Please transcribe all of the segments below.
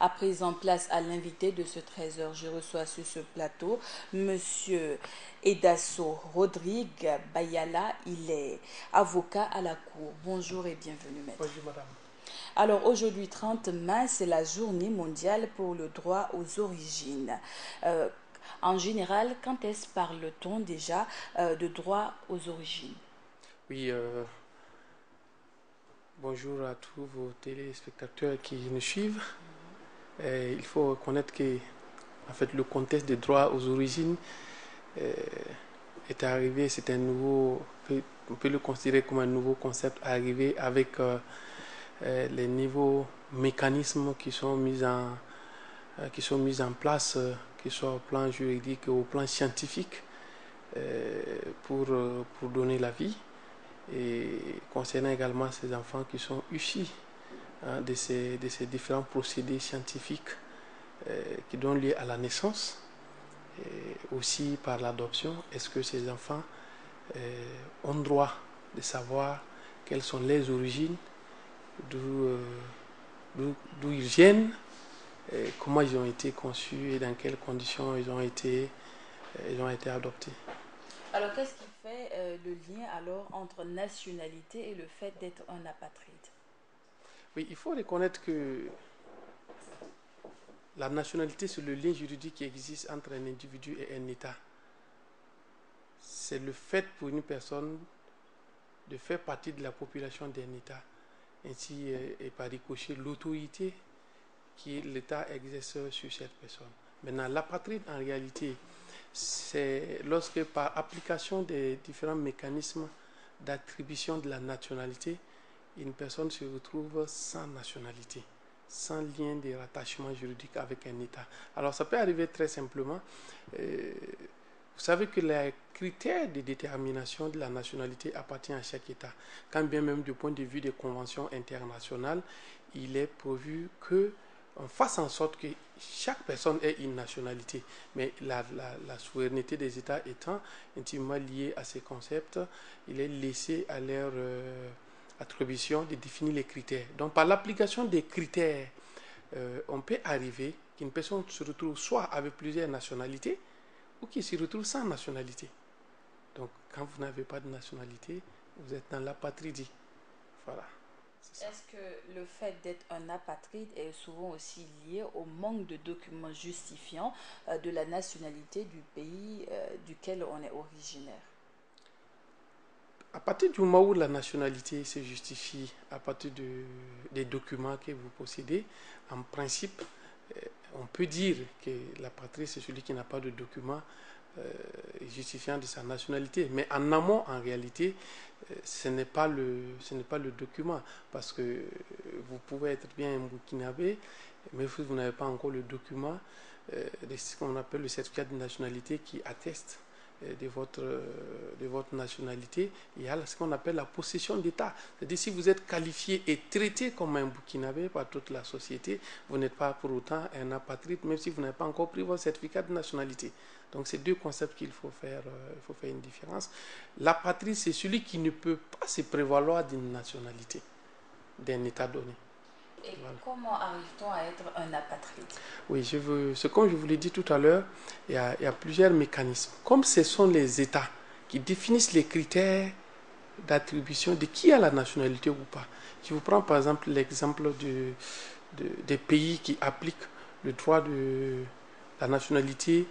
À présent, place à l'invité de ce 13h. Je reçois sur ce plateau Monsieur Edasso Rodrigue Bayala. Il est avocat à la Cour. Bonjour et bienvenue, maître. Bonjour, madame. Alors aujourd'hui, 30 mai, c'est la journée mondiale pour le droit aux origines. En général, quand est-ce parle-t-on déjà de droit aux origines? Oui, bonjour à tous vos téléspectateurs qui nous suivent. Il faut reconnaître que en fait, le contexte des droits aux origines est arrivé, c'est un nouveau, on peut le considérer comme un nouveau concept arrivé avec les nouveaux mécanismes qui sont mis en place, que ce soit au plan juridique ou au plan scientifique, pour donner la vie. Et concernant également ces enfants qui sont issus de ces différents procédés scientifiques qui donnent lieu à la naissance, et aussi par l'adoption. Est-ce que ces enfants ont droit de savoir quelles sont les origines, d'où ils viennent, comment ils ont été conçus et dans quelles conditions ils ont été adoptés. Alors, qu'est-ce qui fait le lien alors entre nationalité et le fait d'être un apatride? Oui, il faut reconnaître que la nationalité, c'est le lien juridique qui existe entre un individu et un État. C'est le fait pour une personne de faire partie de la population d'un État. Ainsi, et par ricochet, l'autorité que l'État exerce sur cette personne. Maintenant, l'apatride, en réalité, c'est lorsque par application des différents mécanismes d'attribution de la nationalité, une personne se retrouve sans nationalité, sans lien de rattachement juridique avec un État. Alors ça peut arriver très simplement. Vous savez que les critères de détermination de la nationalité appartiennent à chaque État. Quand bien même du point de vue des conventions internationales, il est prévu qu'on fasse en sorte que chaque personne ait une nationalité. Mais la souveraineté des États étant intimement liée à ces concepts, il est laissé à leur attribution de définir les critères. Donc par l'application des critères, on peut arriver qu'une personne se retrouve soit avec plusieurs nationalités ou qui se retrouve sans nationalité. Donc quand vous n'avez pas de nationalité, vous êtes dans l'apatridie. Voilà. Est-ce que le fait d'être un apatride est souvent aussi lié au manque de documents justifiant de la nationalité du pays duquel on est originaire? À partir du moment où la nationalité se justifie à partir des documents que vous possédez, en principe, on peut dire que l'apatride, c'est celui qui n'a pas de documents justifiant de sa nationalité. Mais en amont, en réalité, ce n'est pas le document. Parce que vous pouvez être bien un Burkinabé, mais vous n'avez pas encore le document de ce qu'on appelle le certificat de nationalité qui atteste de votre nationalité. Il y a ce qu'on appelle la possession d'État. C'est-à-dire si vous êtes qualifié et traité comme un Burkinabé par toute la société, vous n'êtes pas pour autant un apatride, même si vous n'avez pas encore pris votre certificat de nationalité. Donc c'est deux concepts qu'il faut faire, une différence. L'apatride, c'est celui qui ne peut pas se prévaloir d'une nationalité, d'un État donné. Et voilà. Comment arrive-t-on à être un apatride? Oui, comme je vous l'ai dit tout à l'heure, il y a plusieurs mécanismes. Comme ce sont les États qui définissent les critères d'attribution de qui a la nationalité ou pas. Je vous prends par exemple l'exemple des pays qui appliquent le droit de la nationalité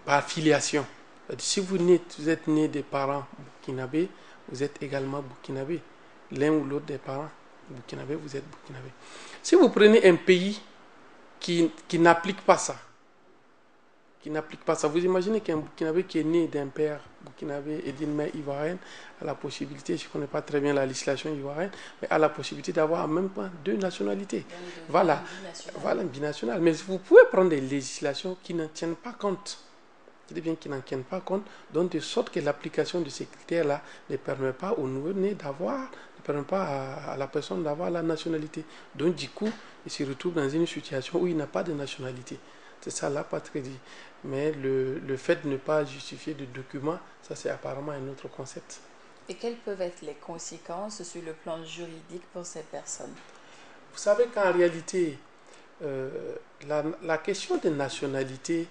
par filiation. Si vous êtes né des parents burkinabés, vous êtes également burkinabé. L'un ou l'autre des parents burkinabés, vous êtes burkinabé. Si vous prenez un pays qui n'applique pas ça, vous imaginez qu'un Burkinabé qui est né d'un père burkinabé et d'une mère ivoirienne a la possibilité, je ne connais pas très bien la législation ivoirienne, mais a la possibilité d'avoir en même temps deux nationalités. Voilà, une binationale. Mais vous pouvez prendre des législations qui n'en tiennent pas compte. Qui n'en tiennent pas compte, donc de sorte que l'application de ces critères-là ne permet pas au nouveau-né ne permet pas à la personne d'avoir la nationalité. Donc du coup, il se retrouve dans une situation où il n'a pas de nationalité. C'est ça l'apatridie. Mais le fait de ne pas justifier de documents, ça c'est apparemment un autre concept. Et quelles peuvent être les conséquences sur le plan juridique pour ces personnes? Vous savez qu'en réalité, la question des nationalités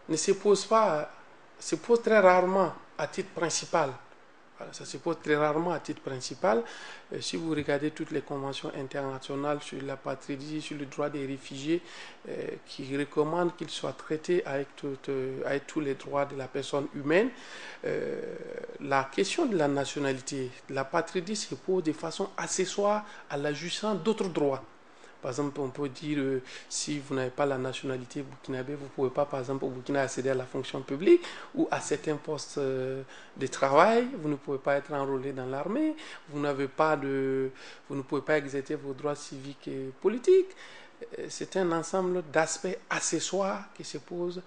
ne se pose pas, se pose très rarement à titre principal. Voilà, ça se pose très rarement à titre principal. Si vous regardez toutes les conventions internationales sur la patrie, sur le droit des réfugiés, qui recommandent qu'ils soient traités avec tous les droits de la personne humaine, la question de la nationalité, de la patrie se pose de façon accessoire à la jouissance d'autres droits. Par exemple, on peut dire, si vous n'avez pas la nationalité burkinabé, vous ne pouvez pas, par exemple, au Burkina, accéder à la fonction publique ou à certains postes de travail. Vous ne pouvez pas être enrôlé dans l'armée. Vous ne pouvez pas exercer vos droits civiques et politiques. C'est un ensemble d'aspects accessoires qui se posent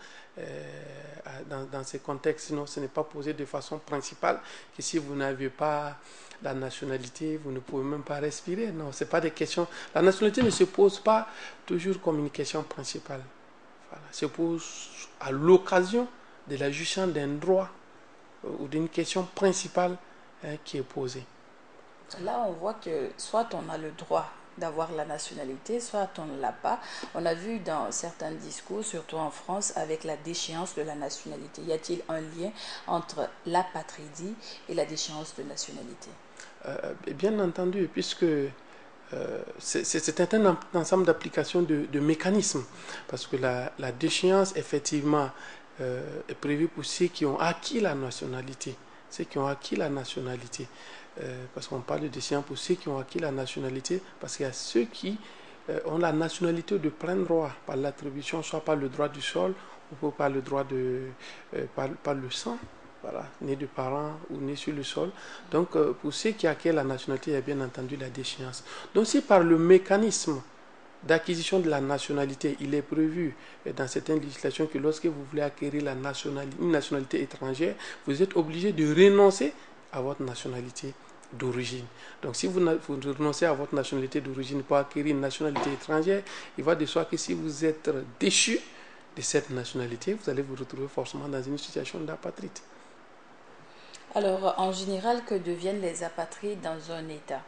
dans ces contextes. Sinon, ce n'est pas posé de façon principale que si vous n'avez pas la nationalité, vous ne pouvez même pas respirer. Non, c'est pas des questions. La nationalité ne se pose pas toujours comme une question principale. Voilà, se pose à l'occasion de la jouissance d'un droit ou d'une question principale qui est posée. Là, on voit que soit on a le droit d'avoir la nationalité, soit on ne l'a pas. On a vu dans certains discours, surtout en France, avec la déchéance de la nationalité. Y a-t-il un lien entre l'apatridie et la déchéance de nationalité? Bien entendu, puisque c'est un ensemble d'applications de mécanismes. Parce que la déchéance, effectivement, est prévue pour ceux qui ont acquis la nationalité. Ceux qui ont acquis la nationalité. Parce qu'on parle de déchéance pour ceux qui ont acquis la nationalité, parce qu'il y a ceux qui ont la nationalité de plein droit par l'attribution, soit par le droit du sol ou par le droit par le sang. Voilà, né de parents ou né sur le sol. Donc, pour ceux qui acquièrent la nationalité, il y a bien entendu la déchéance. Donc, si par le mécanisme d'acquisition de la nationalité, il est prévu dans certaines législations que lorsque vous voulez acquérir une nationalité étrangère, vous êtes obligé de renoncer à votre nationalité d'origine. Donc, si vous renoncez à votre nationalité d'origine pour acquérir une nationalité étrangère, il va de soi que si vous êtes déchu de cette nationalité, vous allez vous retrouver forcément dans une situation d'apatride. Alors, en général, que deviennent les apatrides dans un État?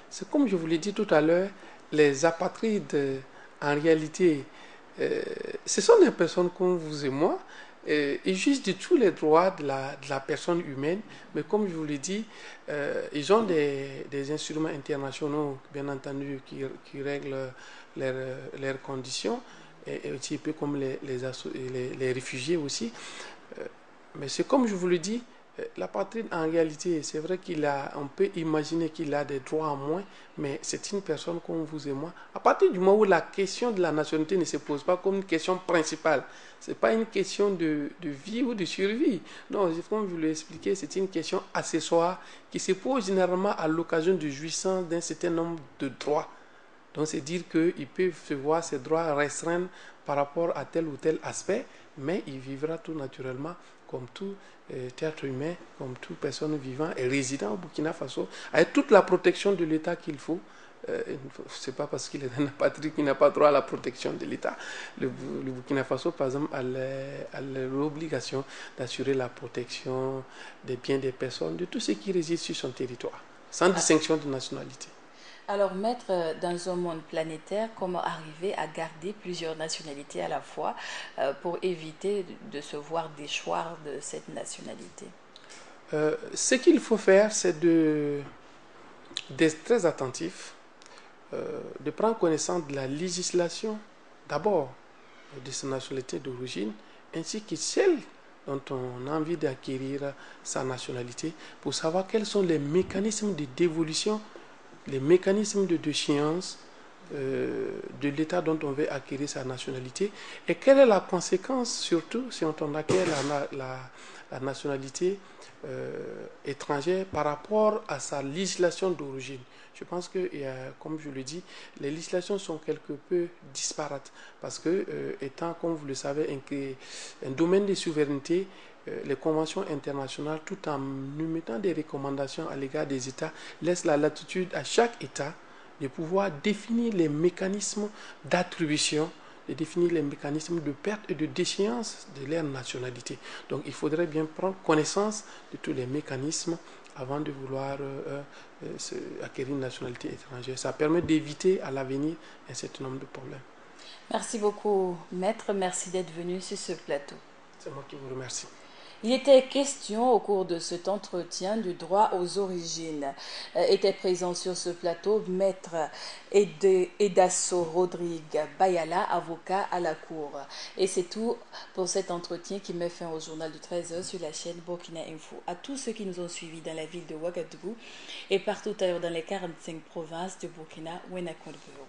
C'est comme je vous l'ai dit tout à l'heure, les apatrides, en réalité, ce sont des personnes comme vous et moi. Ils jouissent de tous les droits de la personne humaine, mais comme je vous l'ai dit, ils ont des instruments internationaux, bien entendu, qui règlent leurs conditions, et un petit peu comme les réfugiés aussi. Mais c'est comme je vous l'ai dit, l'apatride, en réalité, c'est vrai on peut imaginer qu'il a des droits en moins, mais c'est une personne comme vous et moi. À partir du moment où la question de la nationalité ne se pose pas comme une question principale, ce n'est pas une question de vie ou de survie. Non, comme je vous l'ai expliqué, c'est une question accessoire qui se pose généralement à l'occasion de jouissance d'un certain nombre de droits. Donc, c'est dire qu'il peut se voir ses droits restreints par rapport à tel ou tel aspect, mais il vivra tout naturellement comme tout être humain, comme toute personne vivant et résident au Burkina Faso, avec toute la protection de l'État qu'il faut. Ce n'est pas parce qu'il est un apatride qu'il n'a pas droit à la protection de l'État. Le Burkina Faso, par exemple, a l'obligation d'assurer la protection des biens des personnes, de tout ce qui réside sur son territoire, sans distinction de nationalité. Alors, maître, dans un monde planétaire, comment arriver à garder plusieurs nationalités à la fois pour éviter de se voir déchoir de cette nationalité? Ce qu'il faut faire, c'est d'être très attentif, de prendre connaissance de la législation, d'abord de sa nationalité d'origine, ainsi que celle dont on a envie d'acquérir sa nationalité, pour savoir quels sont les mécanismes de dévolution, les mécanismes de déchéance de l'État dont on veut acquérir sa nationalité et quelle est la conséquence, surtout si on acquiert la nationalité étrangère par rapport à sa législation d'origine. Je pense que, comme je le dis, les législations sont quelque peu disparates parce que, étant, comme vous le savez, un domaine de souveraineté, les conventions internationales, tout en nous mettant des recommandations à l'égard des États, laissent la latitude à chaque État de pouvoir définir les mécanismes d'attribution, de définir les mécanismes de perte et de déchéance de leur nationalité. Donc il faudrait bien prendre connaissance de tous les mécanismes avant de vouloir acquérir une nationalité étrangère. Ça permet d'éviter à l'avenir un certain nombre de problèmes. Merci beaucoup, maître. Merci d'être venu sur ce plateau. C'est moi qui vous remercie. Il était question au cours de cet entretien du droit aux origines. Était présent sur ce plateau maître Edasso Rodrigue Bayala, avocat à la Cour. Et c'est tout pour cet entretien qui met fin au journal du 13h sur la chaîne Burkina Info. À tous ceux qui nous ont suivis dans la ville de Ouagadougou et partout ailleurs dans les 45 provinces de Burkina, Wenakonveo.